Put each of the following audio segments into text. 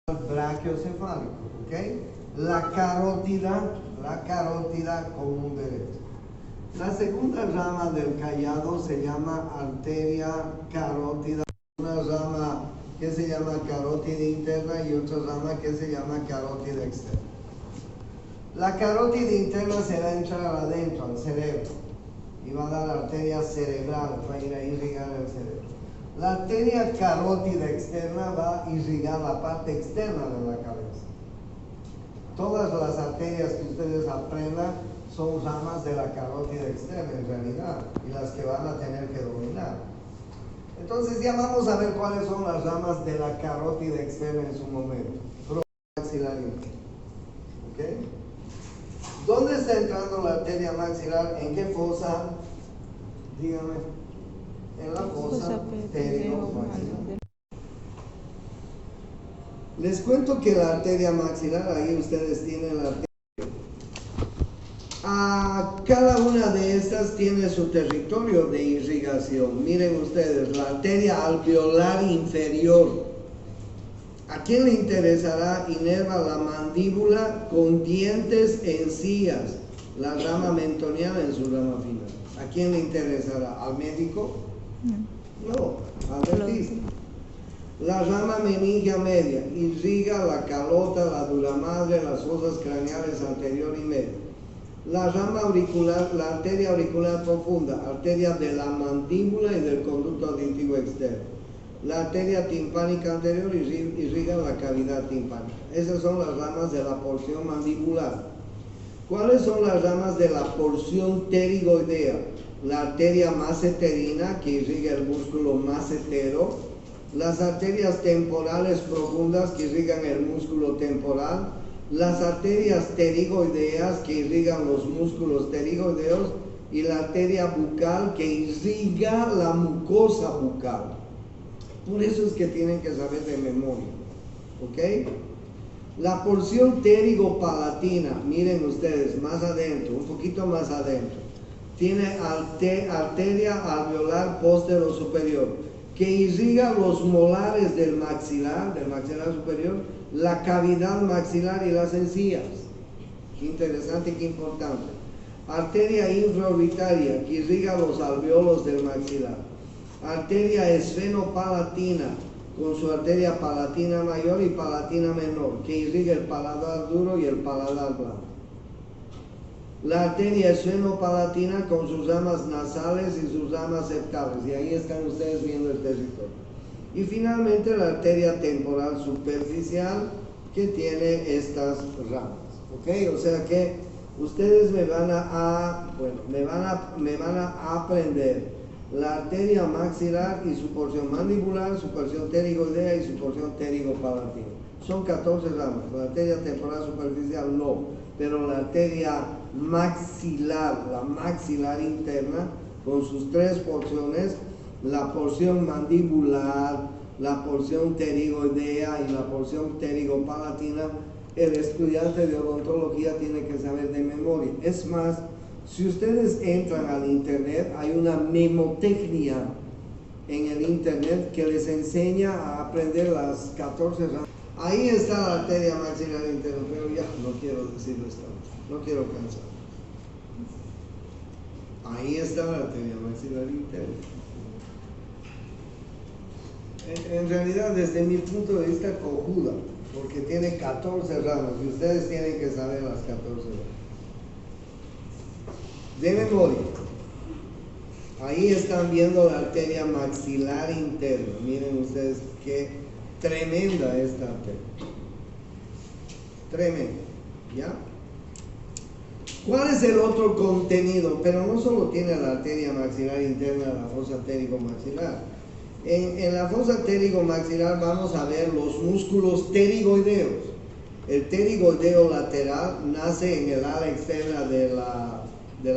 brachiocefálico, ¿ok? La carótida común derecha. La segunda rama del callado se llama arteria carótida, una rama que se llama carótida interna y otra rama que se llama carótida externa. La carótida interna se va a entrar adentro, al cerebro, y va a dar arteria cerebral, va a ir a irrigar el cerebro. La arteria carótida externa va a irrigar la parte externa de la cabeza. Todas las arterias que ustedes aprendan son ramas de la carótida externa en realidad, y las que van a tener que dominar. Entonces ya vamos a ver cuáles son las ramas de la carótida externa en su momento. Maxilar interno. ¿Ok? ¿Dónde está entrando la arteria maxilar? ¿En qué fosa? Dígame. En la fosa pterigomaxilar. Les cuento que la arteria maxilar, ahí ustedes tienen la arteria. Cada una de estas tiene su territorio de irrigación. Miren ustedes, la arteria alveolar inferior. ¿A quién le interesará? Inerva la mandíbula con dientes encías, la rama mentoniana en su rama final. ¿A quién le interesará? ¿Al médico? No, al dentista. La rama meningia media irriga la calota, la dura madre, las fosas craneales anterior y media. La rama auricular, la arteria auricular profunda, arteria de la mandíbula y del conducto auditivo externo. La arteria timpánica anterior irriga la cavidad timpánica. Esas son las ramas de la porción mandibular. ¿Cuáles son las ramas de la porción pterigoidea? La arteria maseterina, que irriga el músculo masetero. Las arterias temporales profundas, que irrigan el músculo temporal. Las arterias pterigoideas, que irrigan los músculos pterigoideos. Y la arteria bucal, que irriga la mucosa bucal. Por eso es que tienen que saber de memoria, ¿ok? La porción pterigopalatina, miren ustedes, más adentro, un poquito más adentro, tiene arteria alveolar postero superior, que irriga los molares del maxilar superior, la cavidad maxilar y las encías. Qué interesante y qué importante. Arteria infraorbitaria, que irriga los alveolos del maxilar. Arteria esfenopalatina, con su arteria palatina mayor y palatina menor, que irriga el paladar duro y el paladar blando. La arteria esfenopalatina con sus ramas nasales y sus ramas septales, y ahí están ustedes viendo el territorio. Y finalmente la arteria temporal superficial, que tiene estas ramas, ¿ok? O sea que ustedes me van a aprender la arteria maxilar y su porción mandibular, su porción pterigoidea y su porción pterigopalatina. Son 14 ramas. La arteria temporal superficial no, pero la arteria maxilar, la maxilar interna, con sus 3 porciones, la porción mandibular, la porción pterigoidea y la porción pterigopalatina, el estudiante de odontología tiene que saber de memoria. Es más, si ustedes entran al internet, hay una memotecnia en el internet que les enseña a aprender las 14 ramas. Ahí está la arteria maxilar interna, pero ya no quiero decirlo esta vez, no quiero cansar. Ahí está la arteria maxilar interna. En realidad, desde mi punto de vista, cojuda, porque tiene 14 ramas y ustedes tienen que saber las 14 ramas. De memoria, ahí están viendo la arteria maxilar interna. Miren ustedes qué tremenda esta arteria. Tremenda, ¿ya? ¿Cuál es el otro contenido? Pero no solo tiene la arteria maxilar interna, la fosa pterigomaxilar. En la fosa pterigomaxilar vamos a ver los músculos pterigoideos. El pterigoideo lateral nace en el ala externa de la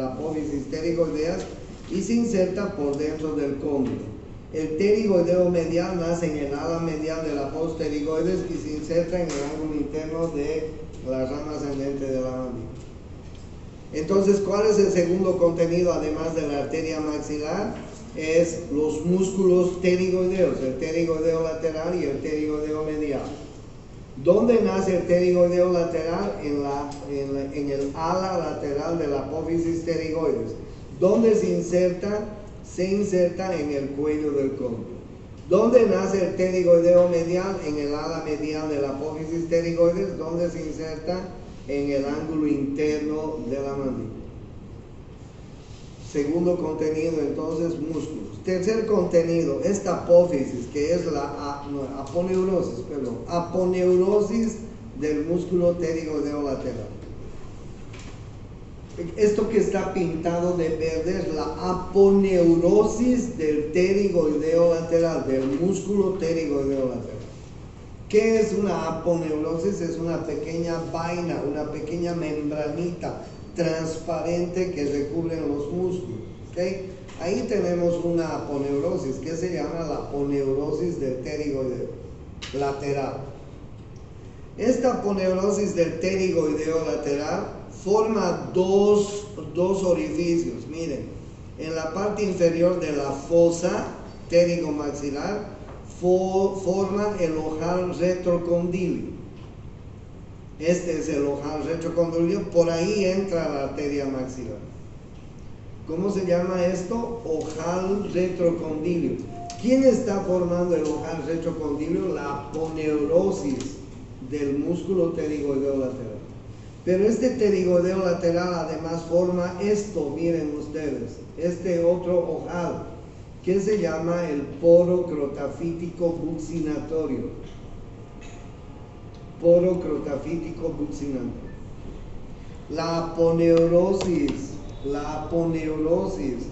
apófisis pterigoideas y se inserta por dentro del cóndilo. El pterigoideo medial nace en el ala medial de la apófisis pterigoides y se inserta en el ángulo interno de la rama ascendente de la mandíbula. Entonces, ¿cuál es el segundo contenido además de la arteria maxilar? Es los músculos pterigoideos, el pterigoideo lateral y el pterigoideo medial. ¿Dónde nace el pterigoideo lateral? En el ala lateral de la apófisis pterigoides. ¿Dónde se inserta? Se inserta en el cuello del cóndilo. ¿Dónde nace el pterigoideo medial? En el ala medial de la apófisis pterigoides. ¿Dónde se inserta? En el ángulo interno de la mandíbula. Segundo contenido, entonces, músculos. Tercer contenido, esta apófisis, que es la aponeurosis del músculo pterigoideo lateral. Esto que está pintado de verde es la aponeurosis del pterigoideo lateral, del músculo pterigoideo lateral. ¿Qué es una aponeurosis? Es una pequeña vaina, una pequeña membranita transparente que recubre los músculos. ¿Okay? Ahí tenemos una aponeurosis que se llama la aponeurosis del pterigoideo lateral. Esta aponeurosis del pterigoideo lateral forma dos orificios. Miren, en la parte inferior de la fosa pterigomaxilar forma el ojal retrocondilio. Este es el ojal retrocondilio, por ahí entra la arteria maxilar. ¿Cómo se llama esto? Ojal retrocondilio. ¿Quién está formando el ojal retrocondilio? La aponeurosis del músculo pterigoideo lateral. Pero este pterigoideo lateral además forma esto, miren ustedes, este otro ojal, que se llama el poro crotafítico buccinatorio. Poro crotafítico buccinatorio. La aponeurosis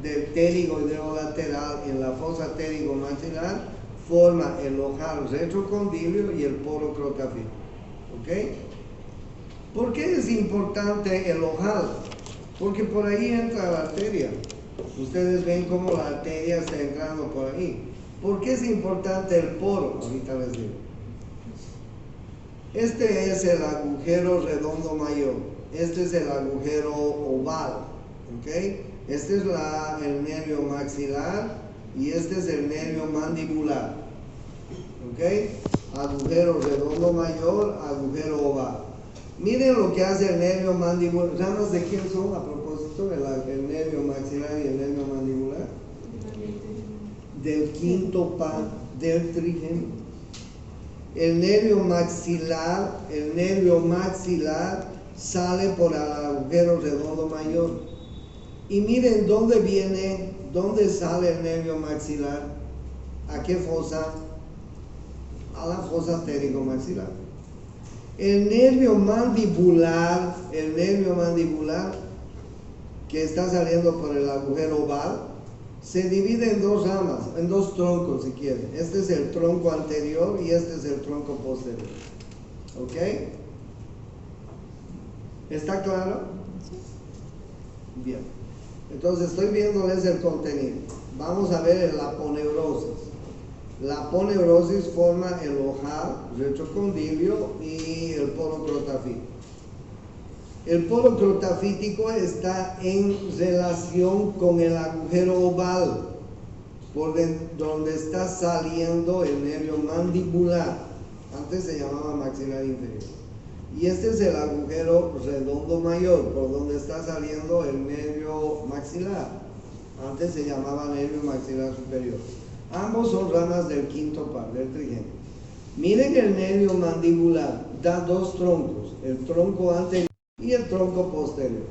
del pterigoideo lateral en la fosa pterigomaxilar forma el ojal retrocondilio y el poro crotafítico. ¿Ok? ¿Por qué es importante el ojal? Porque por ahí entra la arteria. Ustedes ven cómo la arteria está entrando por ahí. ¿Por qué es importante el poro? Ahorita les digo. Este es el agujero redondo mayor. Este es el agujero oval. ¿Ok? Este es el nervio maxilar y este es el nervio mandibular. ¿Ok? Agujero redondo mayor, agujero oval. Miren lo que hace el nervio mandibular. ¿Ramas de quién son a propósito? El nervio maxilar y el nervio mandibular. Del quinto par del trigémino. El nervio maxilar sale por el agujero redondo mayor. Y miren dónde sale el nervio maxilar. ¿A qué fosa? A la fosa pterigomaxilar. El nervio mandibular que está saliendo por el agujero oval se divide en dos ramas, en dos troncos si quieren. Este es el tronco anterior y este es el tronco posterior. ¿Ok? ¿Está claro? Bien. Entonces estoy viéndoles el contenido. Vamos a ver la aponeurosis. La aponeurosis forma el ojal retrocondilio y el poro crotafítico. El poro crotafítico está en relación con el agujero oval, por donde está saliendo el nervio mandibular. Antes se llamaba maxilar inferior. Y este es el agujero redondo mayor, por donde está saliendo el nervio maxilar. Antes se llamaba nervio maxilar superior. Ambos son ramas del quinto par, del trigémino. Miren el nervio mandibular, da dos troncos, el tronco anterior y el tronco posterior.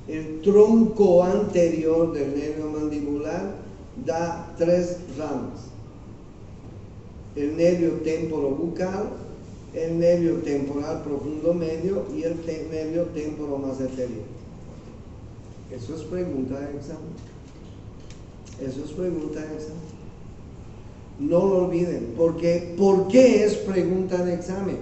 El tronco anterior del nervio mandibular da tres ramas. El nervio temporobucal, el nervio temporal profundo medio y el nervio temporomasentérico. Eso es pregunta de examen. No lo olviden. ¿Por qué es pregunta de examen?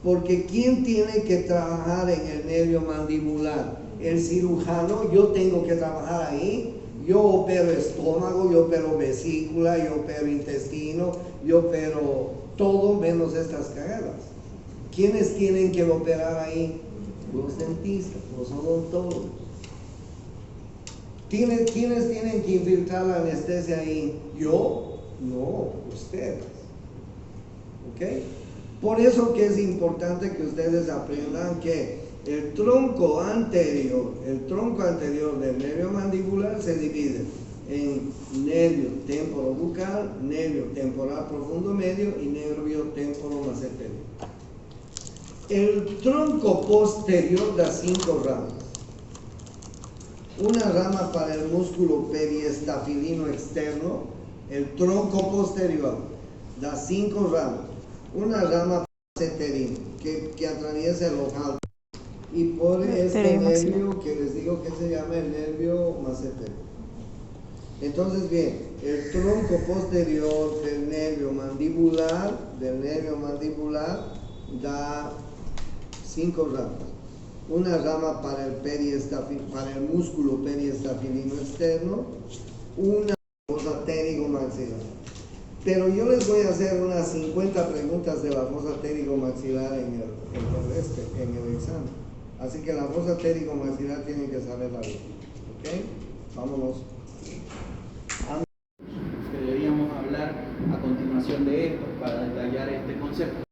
Porque ¿quién tiene que trabajar en el nervio mandibular? El cirujano. Yo tengo que trabajar ahí. Yo opero estómago, yo opero vesícula, yo opero intestino, yo opero todo menos estas cagadas. ¿Quiénes tienen que operar ahí? Los dentistas, los odontólogos. ¿Quiénes tienen que infiltrar la anestesia ahí? ¿Yo? No, ustedes. ¿Ok? Por eso que es importante que ustedes aprendan que el tronco anterior del nervio mandibular se divide en nervio temporobucal, nervio temporal profundo medio y nervio temporomassetero. El tronco posterior da 5 ramas. Una rama para el músculo periestafilino externo. El tronco posterior da 5 ramas. Una rama masseterina que atraviesa el ojal. Y por este nervio que les digo que se llama el nervio massetero. Entonces, bien, el tronco posterior del nervio mandibular da 5 ramas. Una rama para el músculo periestafilino externo, una fosa pterigomaxilar. Pero yo les voy a hacer unas 50 preguntas de la fosa pterigomaxilar en el examen. Así que la fosa pterigomaxilar tienen que saberla bien. ¿Ok? Vámonos. Que deberíamos hablar a continuación de esto para detallar este concepto.